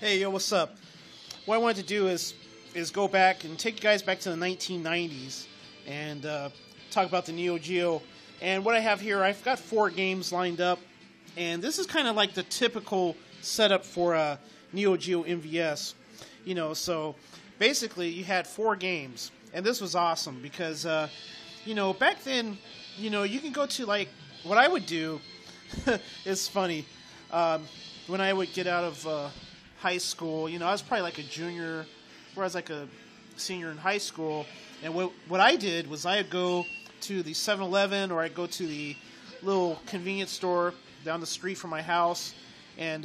Hey, yo, what's up? What I wanted to do is go back and take you guys back to the 1990s and talk about the Neo Geo. And what I have here, I've got 4 games lined up, and this is kind of like the typical setup for a Neo Geo MVS. You know, so basically you had 4 games, and this was awesome because, you know, back then, you know, you can go to, like, what I would do is funny. When I would get out of high school, you know, I was probably like a junior, or I was like a senior in high school, and what I did was I'd go to the 7-Eleven, or I'd go to the little convenience store down the street from my house, and,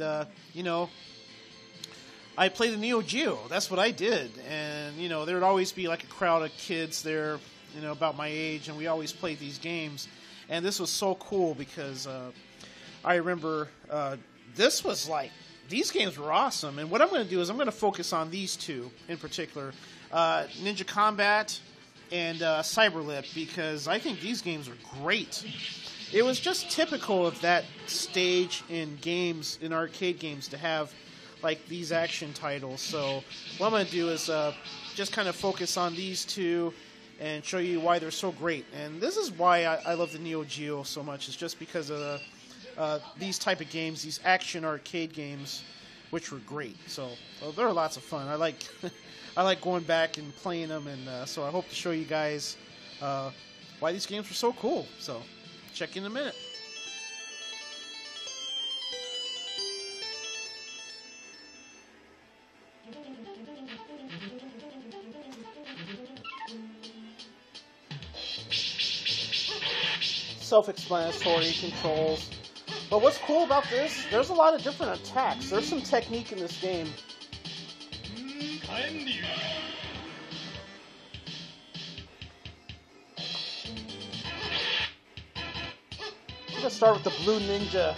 you know, I'd play the Neo Geo. That's what I did, and, you know, there would always be like a crowd of kids there, you know, about my age, and we always played these games, and this was so cool because I remember this was like, these games were awesome, and what I'm going to do is I'm going to focus on these 2 in particular, Ninja Combat and Cyberlip, because I think these games are great. It was just typical of that stage in games, in arcade games, to have like these action titles. So what I'm going to do is just kind of focus on these 2 and show you why they're so great. And this is why I love the Neo Geo so much. It's just because of these type of games, these action arcade games, which were great. So they're lots of fun. I like I like going back and playing them, and so I hope to show you guys why these games were so cool. So check in a minute. Self-explanatory controls. But what's cool about this, there's a lot of different attacks. There's some technique in this game. I'm going to start with the Blue Ninja.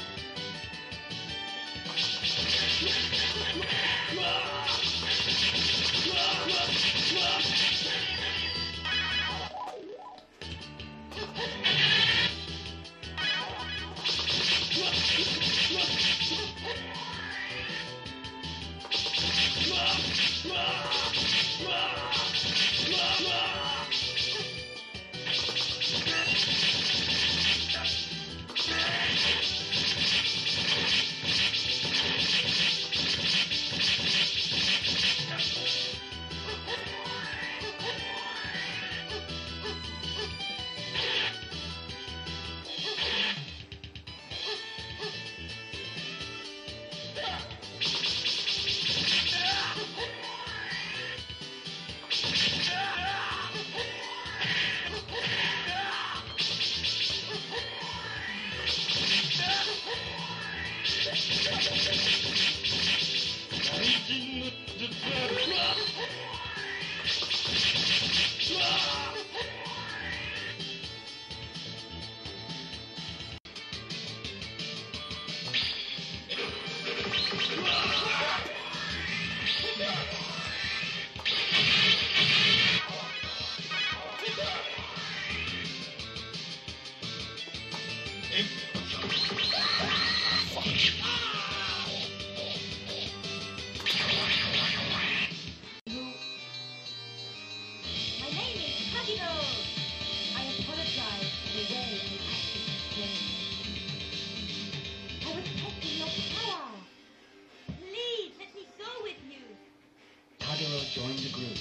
Join the group.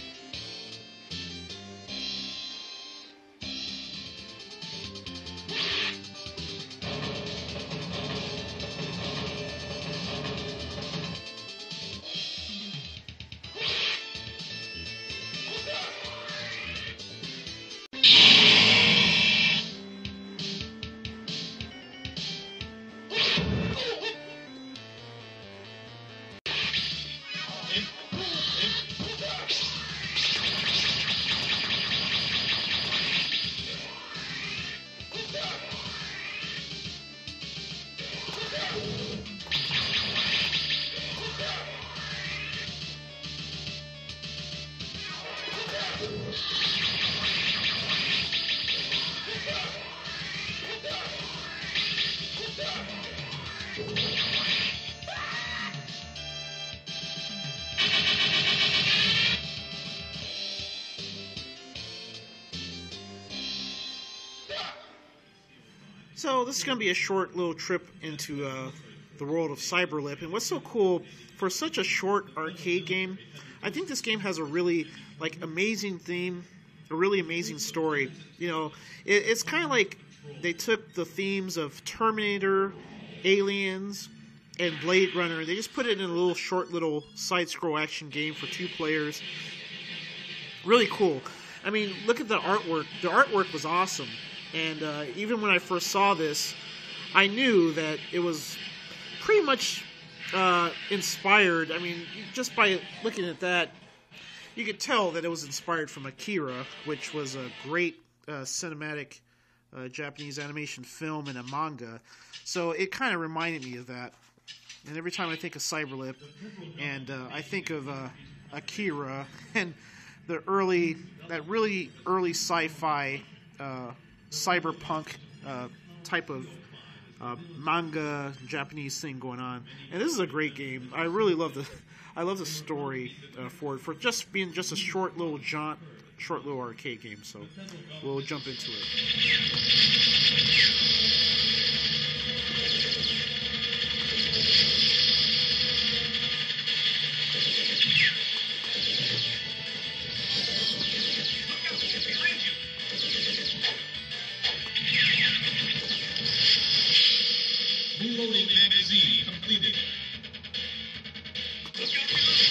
So this is going to be a short little trip into the world of Cyberlip. And what's so cool, for such a short arcade game, I think this game has a really amazing theme, a really amazing story. You know, it's kind of like they took the themes of Terminator, Aliens, and Blade Runner. They just put it in a little side-scroll action game for 2 players. Really cool. I mean, look at the artwork. The artwork was awesome. And even when I first saw this, I knew that it was pretty much inspired. I mean, just by looking at that, you could tell that it was inspired from Akira, which was a great cinematic Japanese animation film and a manga. So it kind of reminded me of that. And every time I think of Cyberlip, and I think of Akira and the really early sci-fi cyberpunk type of manga Japanese thing going on. And this is a great game. I really love the story for just being just a short little arcade game. So we'll jump into it. Reloading magazine completed. Look out below!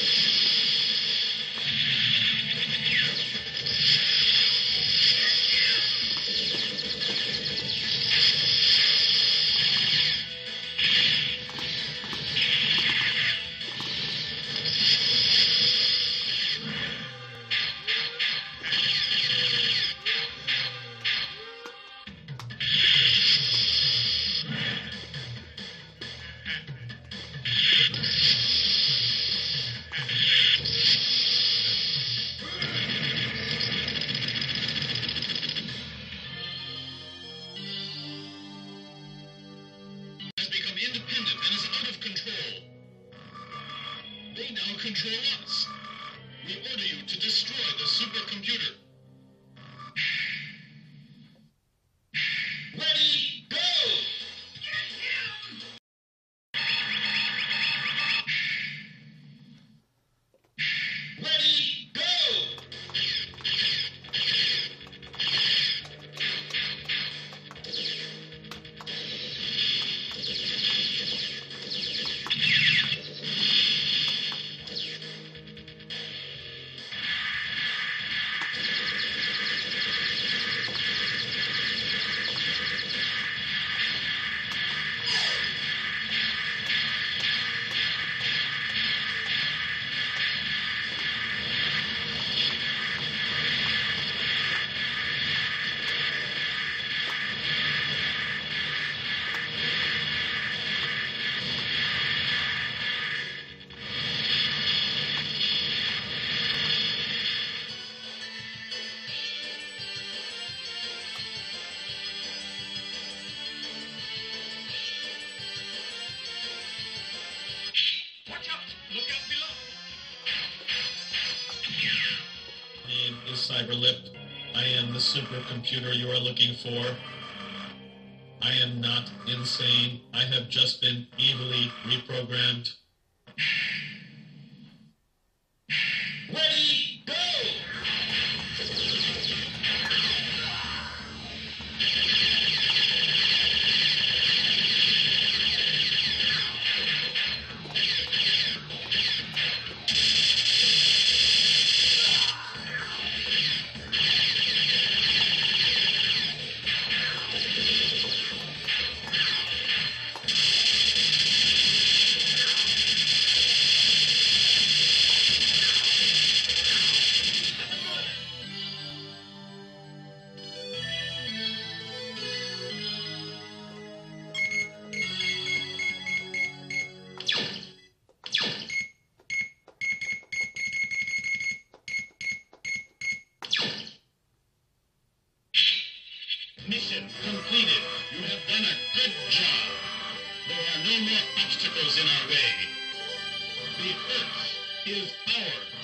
Independent and is out of control. They now control us. We order you to destroy the supercomputer. Ready, go! Ready, go! Watch out! Look out below! My name is Cyberlip. I am the supercomputer you are looking for. I am not insane. I have just been evilly reprogrammed. Ready, go! Mission completed. You have done a good job. There are no more obstacles in our way. The Earth is ours.